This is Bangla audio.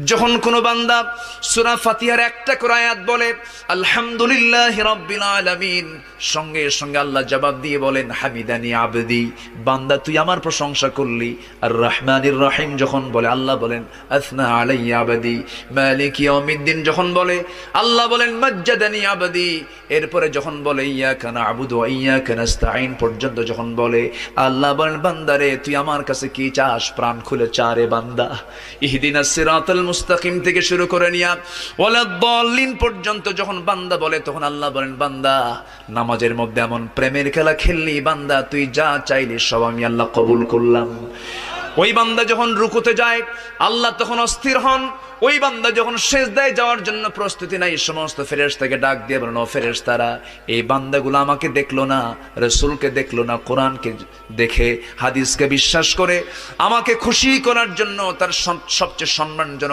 যখন কোনো বান্দা সূরা ফাতিহার একটা করে আয়াত বলে আলহামদুলিল্লাহি রাব্বিল আলামিন, সঙ্গে সঙ্গে আল্লাহ জবাব দিয়ে বলেন হামিদানি আবদি, বান্দা তুই আমার প্রশংসা করলি। আর রহমানির রহিম যখন বলে আল্লাহ বলেন আসনা আলাইয়া আবদি। মালিক ইয়াউমিদ্দিন যখন বলে আল্লাহ বলেন মাজ্জাদানি আবদি। এরপরে যখন বলে ইয়াকা না'বুদু ওয়া ইয়াকা নাস্তাঈন পর্যন্ত যখন বলে আল্লাহ বলেন বান্দারে তুই আমার কাছে কি চাস, প্রাণ খুলে চা রে বান্দা। ইহদিনাস সিরাতাল মুস্তাকিম থেকে শুরু করে নিয়া ওয়ালাদ-দাল্লিন পর্যন্ত যখন বান্দা বলে তখন আল্লাহ বলেন বান্দা নামাজের মধ্যে এমন প্রেমের খেলা খেললি বান্দা, তুই যা চাইলি সব আমি আল্লাহ কবুল করলাম। ওই বান্দা যখন রুকুতে যায় আল্লাহ তখন অস্থির হন। ওই বান্দা যখন সিজদায় যাওয়ার জন্য প্রস্তুতি নাই, সমস্ত ফেরেশতাকে ডাক দিয়ে বলেন ও ফেরেশতারা, এই বান্দাগুলো আমাকে দেখলো না, রাসূলকে দেখলো না, কোরআনকে দেখে হাদিসকে বিশ্বাস করে আমাকে খুশি করার জন্য তার সবচেয়ে সম্মানজনক